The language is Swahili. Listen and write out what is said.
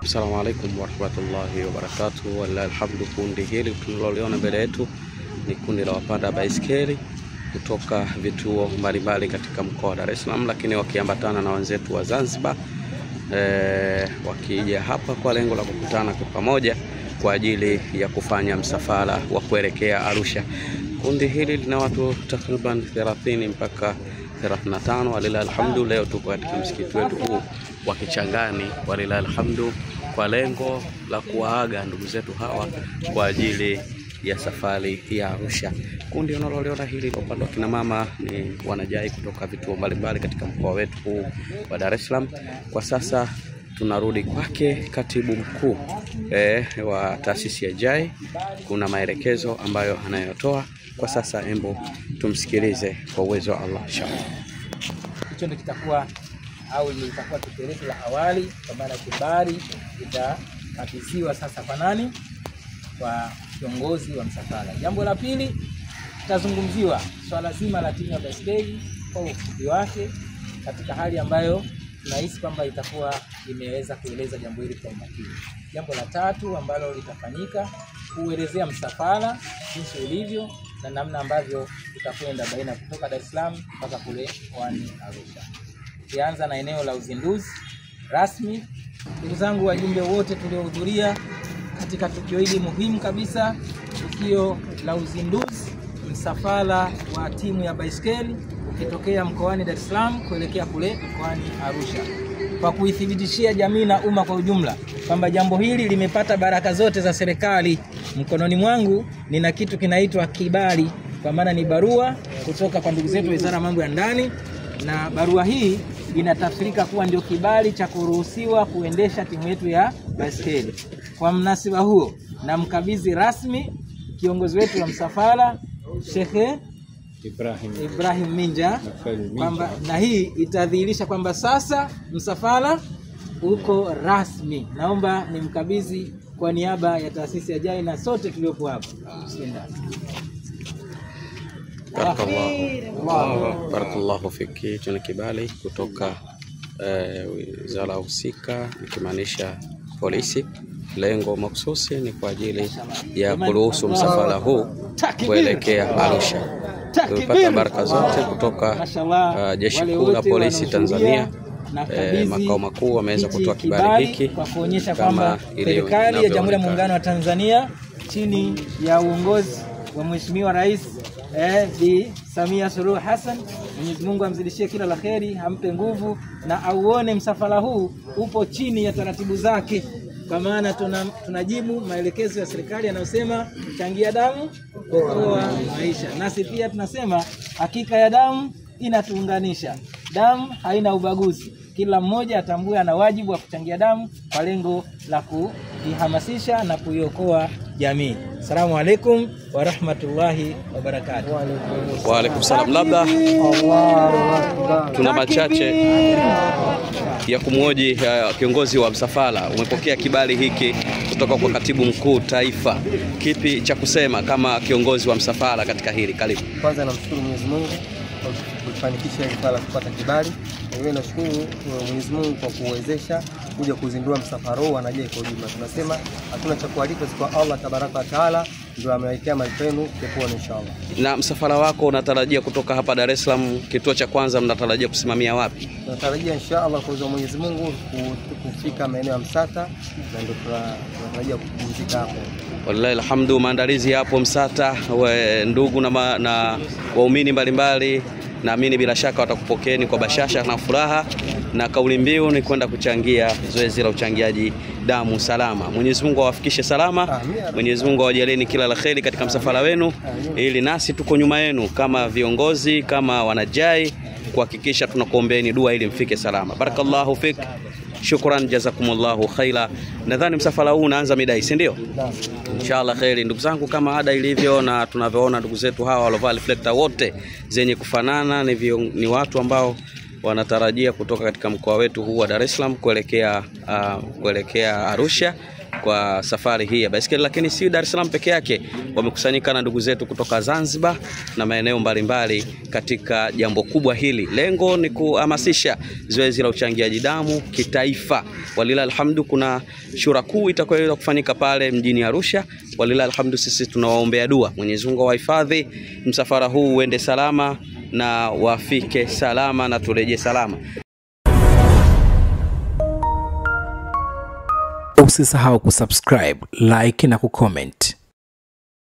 Assalamu alaikum warahmatullahi wabarakatuh. Wallahi alhamdu. Kundi hili tunaloliona mbele yetu ni kundi la wapanda baiskeli kutoka vituo mbalimbali katika mkoa wa Dar es Salaam, lakini wakiambatana na wenzetu wa Zanzibar, wakija hapa kwa lengo la kukutana kwa pamoja kwa ajili ya kufanya msafara wa kuelekea Arusha. Kundi hili lina watu takriban 30 mpaka 35. Walilahi alhamdu. Leo tuko katika msikiti wetu huu wa Kichangani, walilahi alhamdu, kwa lengo la kuwaaga ndugu zetu hawa kwa ajili ya safari ya Arusha. Kundi unaloliona hili kwa upande wa kina mama ni wanajai kutoka vituo mbalimbali katika mkoa wetu huu wa Dar es Salaam. Kwa sasa tunarudi kwake katibu mkuu wa taasisi ya JAI. Kuna maelekezo ambayo anayotoa kwa sasa, embo tumsikilize kwa uwezo wa Allah inshallah. Hicho ndio kitakuwa au litakuwa kipeleko la awali, kwa maana kibali itakabidhiwa sasa kwa nani? Kwa kiongozi wa msafara. Jambo la pili, tutazungumziwa swala zima la timu ya baiskeli kwa ufupi wake, katika hali ambayo tunahisi kwamba itakuwa imeweza kueleza jambo hili kwa umakini. Jambo la tatu ambalo litafanyika, kuelezea msafara jinsi ulivyo na namna ambavyo tutakwenda baina kutoka Dar es Salaam mpaka kule mkoani Arusha. Tukianza na eneo la uzinduzi rasmi. Ndugu zangu wajumbe wote tuliohudhuria katika tukio hili muhimu kabisa, tukio la uzinduzi msafara wa timu ya baiskeli ukitokea mkoani Dar es Salaam kuelekea kule mkoani Arusha, kwa kuithibitishia jamii na umma kwa ujumla kwamba jambo hili limepata baraka zote za serikali. Mkononi mwangu nina kitu kinaitwa kibali, kwa maana ni barua kutoka kwa ndugu zetu Wizara ya Mambo ya Ndani, na barua hii inatafsirika kuwa ndio kibali cha kuruhusiwa kuendesha timu yetu ya baiskeli. Kwa mnasiba huo, na mkabidhi rasmi kiongozi wetu wa msafara Sheikh Ibrahim Minja, kwamba na hii itadhihirisha kwamba sasa msafara uko rasmi. Naomba nimkabidhi kwa niaba ya taasisi ya JAI na sote tuliopo hapa. Barakallahu fiki. Tuna kibali kutoka wizara husika, ikimaanisha polisi. Lengo mahususi ni kwa ajili ya kuruhusu msafara huu kuelekea Arusha. Tumepata baraka zote kutoka jeshi kuu la polisi Tanzania. Makao makuu wameweza kutoa kibali hiki kwa kuonyesha kwamba serikali ya Jamhuri ya Muungano wa Tanzania chini ya uongozi wa Mheshimiwa Rais Bi Samia Suluhu Hassan, Mwenyezi Mungu amzidishie kila la kheri, ampe nguvu na auone msafara huu upo chini ya taratibu zake, kwa maana tunajibu maelekezo ya serikali yanayosema changia damu kuokoa maisha. Nasi pia tunasema hakika ya damu inatuunganisha. Damu haina ubaguzi. Kila mmoja atambue ana wajibu wa kuchangia damu kwa lengo la kuihamasisha na kuiokoa jamii. Asalamu alaikum wa rahmatullahi wa barakatuh. Wa alaikum salam. Labda tuna machache ya kumhoji kiongozi wa msafara. Umepokea kibali hiki kutoka kwa katibu mkuu taifa, kipi cha kusema kama kiongozi wa msafara katika hili? Karibu. Kwanza namshukuru Mwenyezi Mungu kwa kufanikisha hili swala kupata kibali. Wewe nashukuru Mwenyezi Mungu kwa kuwezesha kuja kuzindua msafara huu na JAI kwa ujumla. Tunasema hatuna cha kualipa kwa Allah tabaraka wa taala, ndio amewekea malipo yenu peponi inshallah. Na msafara wako unatarajia kutoka hapa Dar es Salaam, kituo cha kwanza mnatarajia kusimamia wapi? Tunatarajia inshallah kwa uwezo wa Mwenyezi Mungu kufika maeneo ya Msata, na ndio tunatarajia kupumzika hapo. Wallahi alhamdu. Maandalizi hapo Msata, ndugu na waumini mbalimbali, naamini bila shaka watakupokeeni kwa bashasha na furaha, na kauli mbiu ni kwenda kuchangia zoezi la uchangiaji damu salama. Mwenyezi Mungu awafikishe salama. Mwenyezi Mungu awajalieni kila la kheri katika msafara wenu, ili nasi tuko nyuma yenu kama viongozi, kama wanajai, kuhakikisha tunakuombeeni dua ili mfike salama. Barakallahu fik. Shukran, jazakumullahu khaira. Nadhani msafara huu unaanza midai, si ndio? Inshallah khairi. Ndugu zangu, kama ada ilivyo na tunavyoona ndugu zetu hawa walovaa reflector wote zenye kufanana, ni watu ambao wanatarajia kutoka katika mkoa wetu huu wa Dar es Salaam kuelekea Arusha kwa safari hii ya baiskeli, lakini si Dar es Salaam peke yake. Wamekusanyika na ndugu zetu kutoka Zanzibar na maeneo mbalimbali katika jambo kubwa hili. Lengo ni kuhamasisha zoezi la uchangiaji damu kitaifa. Walilahi alhamdu, kuna shura kuu itakayoenda kufanyika pale mjini Arusha. Walilahi alhamdu, sisi tunawaombea dua Mwenyezi Mungu awahifadhi, msafara huu uende salama na wafike salama na turejee salama. Usisahau kusubscribe, like na kucomment.